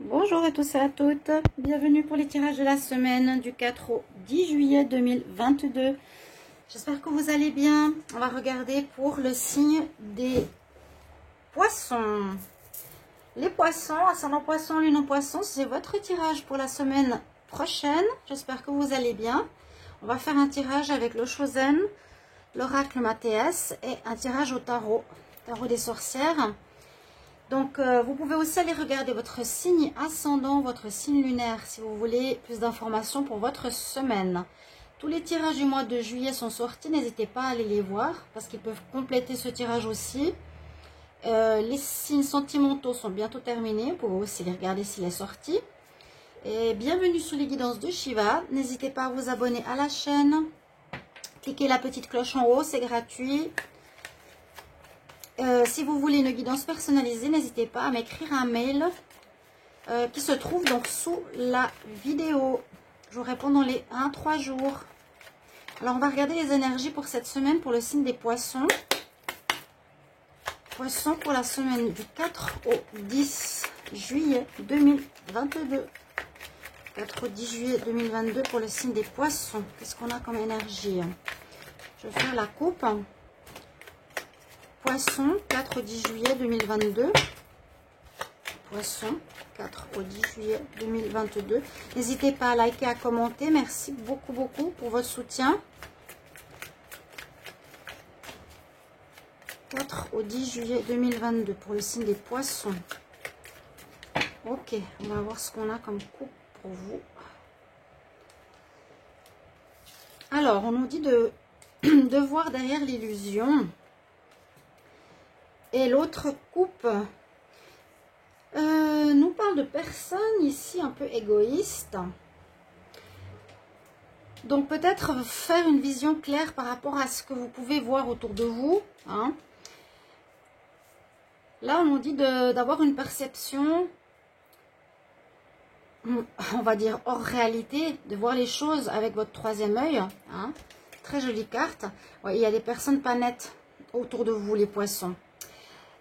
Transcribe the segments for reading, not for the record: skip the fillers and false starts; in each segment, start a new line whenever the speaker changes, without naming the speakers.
Bonjour à tous et à toutes, bienvenue pour les tirages de la semaine du 4 au 10 juillet 2022. J'espère que vous allez bien. On va regarder pour le signe des poissons. Les poissons, ascendant poisson, lune en poisson, c'est votre tirage pour la semaine prochaine. J'espère que vous allez bien. On va faire un tirage avec le Chosen, l'oracle Mathéès et un tirage au tarot des sorcières. Donc, vous pouvez aussi aller regarder votre signe ascendant, votre signe lunaire, si vous voulez plus d'informations pour votre semaine. Tous les tirages du mois de juillet sont sortis, n'hésitez pas à aller les voir, parce qu'ils peuvent compléter ce tirage aussi. Les signes sentimentaux sont bientôt terminés, vous pouvez aussi les regarder s'il est sorti. Et bienvenue sur les guidances de Shiva, n'hésitez pas à vous abonner à la chaîne. Cliquez la petite cloche en haut, c'est gratuit. Si vous voulez une guidance personnalisée, n'hésitez pas à m'écrire un mail qui se trouve donc sous la vidéo. Je vous réponds dans les 1-3 jours. Alors, on va regarder les énergies pour cette semaine pour le signe des poissons. Poissons pour la semaine du 4 au 10 juillet 2022. 4 au 10 juillet 2022 pour le signe des poissons. Qu'est-ce qu'on a comme énergie? Je vais faire la coupe. Poisson, 4 au 10 juillet 2022. Poisson, 4 au 10 juillet 2022. N'hésitez pas à liker, à commenter. Merci beaucoup pour votre soutien. 4 au 10 juillet 2022 pour le signe des poissons. Ok, on va voir ce qu'on a comme coupe pour vous. Alors, on nous dit de voir derrière l'illusion. Et l'autre coupe nous parle de personnes ici un peu égoïstes. Donc peut-être faire une vision claire par rapport à ce que vous pouvez voir autour de vous. Hein. Là, on nous dit d'avoir une perception, on va dire hors réalité, de voir les choses avec votre troisième œil. Hein. Très jolie carte. Ouais, il y a des personnes pas nettes autour de vous, les poissons.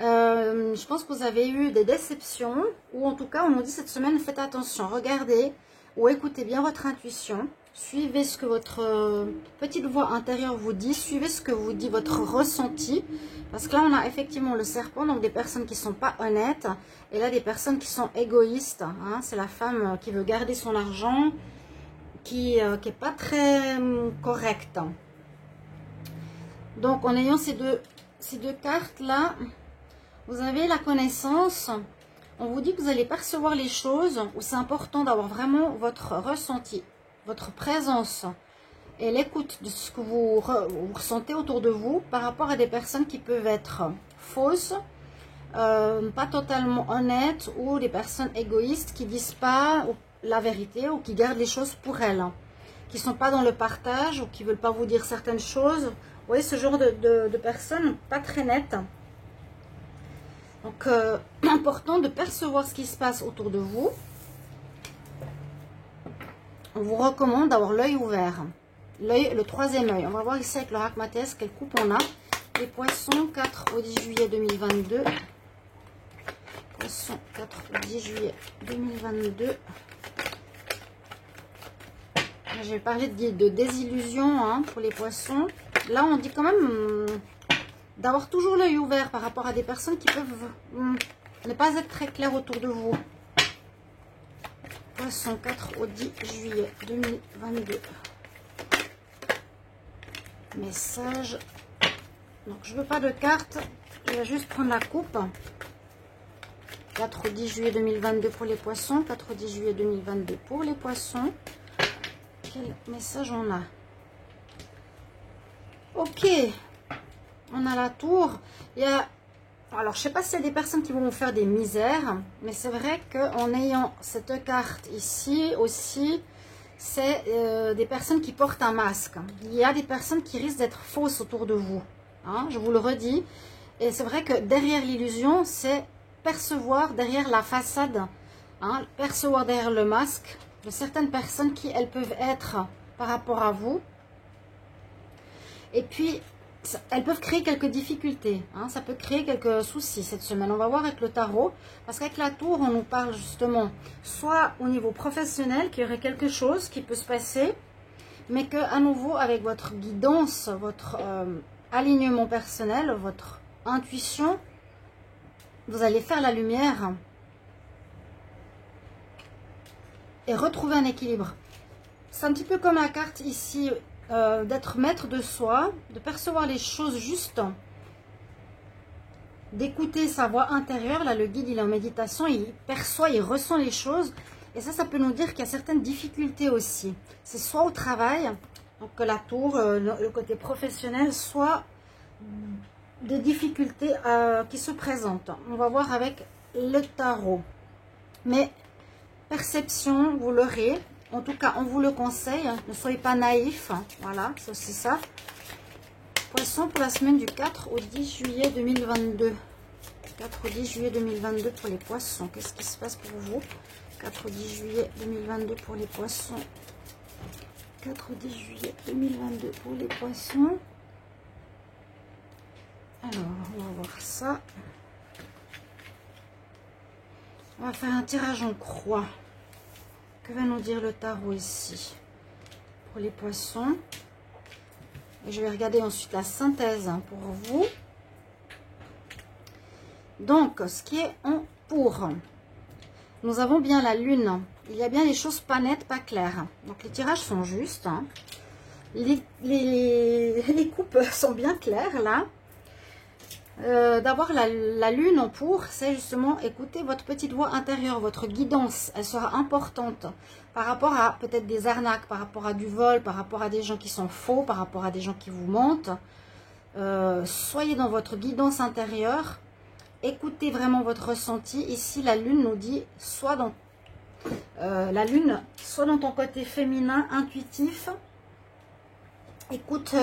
Je pense que vous avez eu des déceptions, ou en tout cas, on nous dit cette semaine, faites attention, regardez ou écoutez bien votre intuition, suivez ce que votre petite voix intérieure vous dit, suivez ce que vous dit votre ressenti, parce que là, on a effectivement le serpent, donc des personnes qui ne sont pas honnêtes, et là, des personnes qui sont égoïstes, hein, c'est la femme qui veut garder son argent, qui n'est pas très correcte. Donc, en ayant ces deux cartes-là, vous avez la connaissance, on vous dit que vous allez percevoir les choses, où c'est important d'avoir vraiment votre ressenti, votre présence et l'écoute de ce que vous ressentez autour de vous par rapport à des personnes qui peuvent être fausses, pas totalement honnêtes, ou des personnes égoïstes qui ne disent pas la vérité ou qui gardent les choses pour elles, qui ne sont pas dans le partage ou qui ne veulent pas vous dire certaines choses. Vous voyez ce genre de personnes pas très nettes. Donc, important de percevoir ce qui se passe autour de vous. On vous recommande d'avoir l'œil ouvert. Le troisième œil. On va voir ici avec l'oracle Mathéès quelle coupe on a. Les poissons, 4 au 10 juillet 2022. Poissons, 4 au 10 juillet 2022. Je vais parler de désillusion hein, pour les poissons. Là, on dit quand même d'avoir toujours l'œil ouvert par rapport à des personnes qui peuvent ne pas être très claires autour de vous. Poisson, 4 au 10 juillet 2022. Message. Donc, je ne veux pas de carte. Je vais juste prendre la coupe. 4 au 10 juillet 2022 pour les poissons. 4 au 10 juillet 2022 pour les poissons. Quel message on a? Ok. On a la tour. Il y a, alors, je ne sais pas s'il y a des personnes qui vont vous faire des misères, mais c'est vrai qu'en ayant cette carte ici aussi, c'est des personnes qui portent un masque. Il y a des personnes qui risquent d'être fausses autour de vous. Hein, je vous le redis. Et c'est vrai que derrière l'illusion, c'est percevoir derrière la façade, hein, percevoir derrière le masque de certaines personnes qui, elles, peuvent être par rapport à vous. Et puis, elles peuvent créer quelques difficultés, hein, ça peut créer quelques soucis cette semaine. On va voir avec le tarot, parce qu'avec la tour, on nous parle justement, soit au niveau professionnel, qu'il y aurait quelque chose qui peut se passer, mais que à nouveau, avec votre guidance, votre alignement personnel, votre intuition, vous allez faire la lumière et retrouver un équilibre. C'est un petit peu comme la carte ici, d'être maître de soi, de percevoir les choses justes, d'écouter sa voix intérieure. Là, le guide, il est en méditation, il perçoit, il ressent les choses. Et ça peut nous dire qu'il y a certaines difficultés aussi. C'est soit au travail, donc la tour, le côté professionnel, soit des difficultés qui se présentent. On va voir avec le tarot. Mais perception, vous l'aurez. En tout cas, on vous le conseille. Ne soyez pas naïfs. Voilà, c'est aussi ça. Poisson pour la semaine du 4 au 10 juillet 2022. 4 au 10 juillet 2022 pour les poissons. Qu'est-ce qui se passe pour vous? 4 au 10 juillet 2022 pour les poissons. 4 au 10 juillet 2022 pour les poissons. Alors, on va voir ça. On va faire un tirage en croix. Que va nous dire le tarot ici pour les poissons? Et je vais regarder ensuite la synthèse pour vous. Donc, ce qui est en pour. Nous avons bien la lune. Il y a bien des choses pas nettes, pas claires. Donc, les tirages sont justes. Hein. Les coupes sont bien claires, là. D'avoir la lune en pour, c'est justement écouter votre petite voix intérieure, votre guidance. Elle sera importante par rapport à peut-être des arnaques, par rapport à du vol, par rapport à des gens qui sont faux, par rapport à des gens qui vous mentent. Soyez dans votre guidance intérieure. Écoutez vraiment votre ressenti. Ici, la lune nous dit, soit dans ton côté féminin, intuitif. Écoute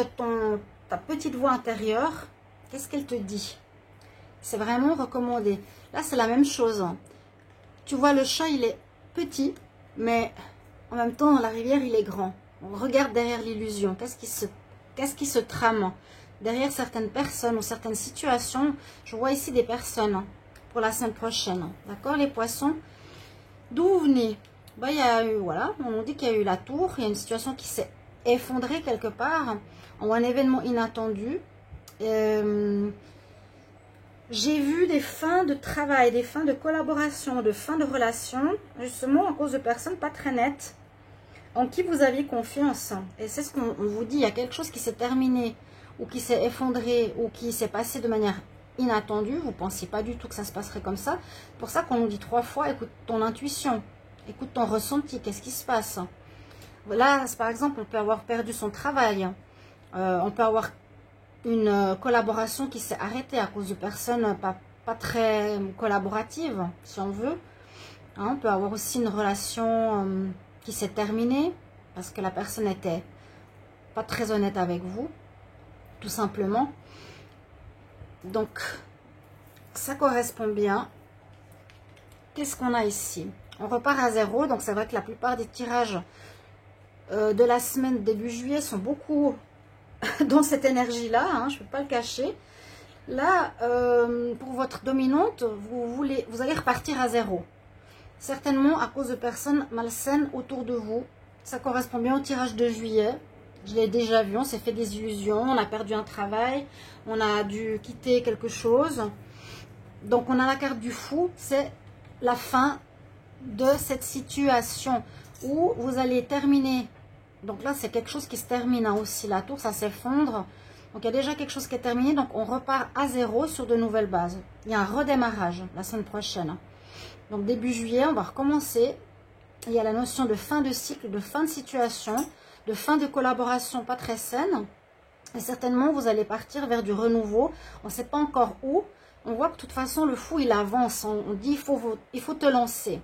ta petite voix intérieure. Qu'est-ce qu'elle te dit? C'est vraiment recommandé. Là, c'est la même chose. Tu vois, le chat, il est petit, mais en même temps, dans la rivière, il est grand. On regarde derrière l'illusion. Qu'est-ce qui se trame derrière certaines personnes ou certaines situations? Je vois ici des personnes pour la semaine prochaine. D'accord, les poissons? D'où vous venez? Ben, il y a eu, voilà, on nous dit qu'il y a eu la tour. Il y a une situation qui s'est effondrée quelque part, ou un événement inattendu. J'ai vu des fins de travail, des fins de collaboration, de fins de relation, justement à cause de personnes pas très nettes, en qui vous aviez confiance. Et c'est ce qu'on vous dit, il y a quelque chose qui s'est terminé, ou qui s'est effondré, ou qui s'est passé de manière inattendue. Vous ne pensiez pas du tout que ça se passerait comme ça. C'est pour ça qu'on nous dit 3 fois, écoute ton intuition, écoute ton ressenti, qu'est-ce qui se passe. Là, par exemple, on peut avoir perdu son travail, on peut avoir une collaboration qui s'est arrêtée à cause de personnes pas très collaboratives, si on veut. Hein, on peut avoir aussi une relation qui s'est terminée parce que la personne n'était pas très honnête avec vous, tout simplement. Donc, ça correspond bien. Qu'est-ce qu'on a ici? On repart à 0. Donc, c'est vrai que la plupart des tirages de la semaine début juillet sont beaucoup dans cette énergie-là, hein, je ne peux pas le cacher. Là, pour votre dominante, vous allez repartir à 0. Certainement à cause de personnes malsaines autour de vous. Ça correspond bien au tirage de juillet. Je l'ai déjà vu, on s'est fait des illusions, on a perdu un travail, on a dû quitter quelque chose. Donc on a la carte du fou, c'est la fin de cette situation où vous allez terminer. Donc là, c'est quelque chose qui se termine hein, aussi. La tour, ça s'effondre. Donc, il y a déjà quelque chose qui est terminé. Donc, on repart à 0 sur de nouvelles bases. Il y a un redémarrage la semaine prochaine. Donc, début juillet, on va recommencer. Il y a la notion de fin de cycle, de fin de situation, de fin de collaboration pas très saine. Et certainement, vous allez partir vers du renouveau. On ne sait pas encore où. On voit que de toute façon, le fou, il avance. On dit, il faut te lancer.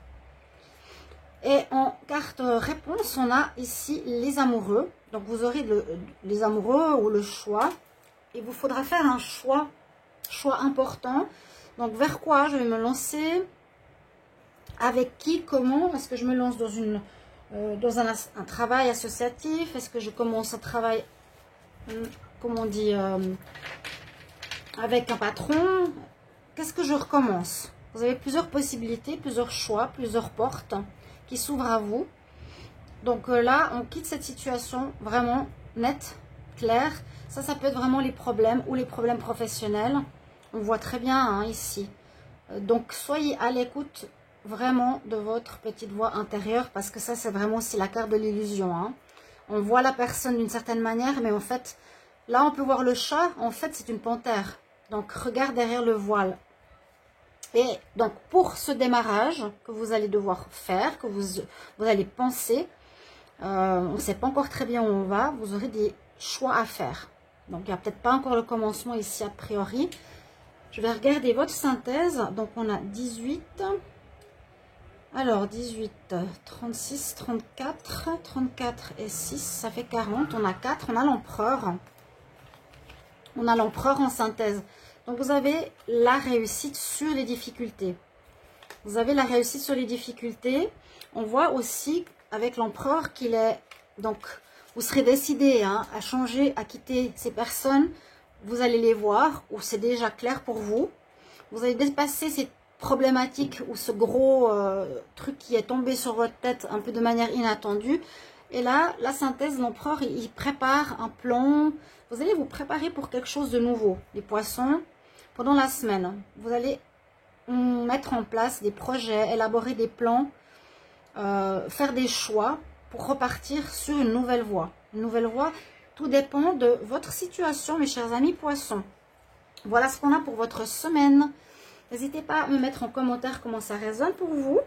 Et en carte réponse, on a ici les amoureux. Donc, vous aurez les amoureux ou le choix. Il vous faudra faire un choix important. Donc, vers quoi je vais me lancer? Avec qui? Comment? Est-ce que je me lance dans un travail associatif? Est-ce que je commence un travail comme on dit, avec un patron, qu'est-ce que je recommence? Vous avez plusieurs possibilités, plusieurs choix, plusieurs portes qui s'ouvrent à vous. Donc là, on quitte cette situation vraiment nette, claire. Ça peut être vraiment les problèmes ou les problèmes professionnels. On voit très bien hein, ici. Donc, soyez à l'écoute vraiment de votre petite voix intérieure parce que ça, c'est vraiment aussi la carte de l'illusion. Hein. On voit la personne d'une certaine manière, mais en fait, là, on peut voir le chat. En fait, c'est une panthère. Donc, regarde derrière le voile. Et donc, pour ce démarrage que vous allez devoir faire, que vous allez penser, on ne sait pas encore très bien où on va, vous aurez des choix à faire. Donc, il n'y a peut-être pas encore le commencement ici a priori. Je vais regarder votre synthèse. Donc, on a 18. Alors, 18, 36, 34. 34 et 6, ça fait 40. On a 4. On a l'empereur. On a l'empereur en synthèse. Donc, vous avez la réussite sur les difficultés. Vous avez la réussite sur les difficultés. On voit aussi avec l'empereur qu'il est... Donc, vous serez décidé hein, à changer, à quitter ces personnes. Vous allez les voir, ou c'est déjà clair pour vous. Vous allez dépasser cette problématique ou ce gros truc qui est tombé sur votre tête un peu de manière inattendue. Et là, la synthèse, l'empereur, il prépare un plan. Vous allez vous préparer pour quelque chose de nouveau. Les poissons, pendant la semaine, vous allez mettre en place des projets, élaborer des plans, faire des choix pour repartir sur une nouvelle voie. Une nouvelle voie, tout dépend de votre situation, mes chers amis poissons. Voilà ce qu'on a pour votre semaine. N'hésitez pas à me mettre en commentaire comment ça résonne pour vous.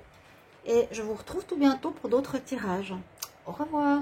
Et je vous retrouve tout bientôt pour d'autres tirages. Au revoir.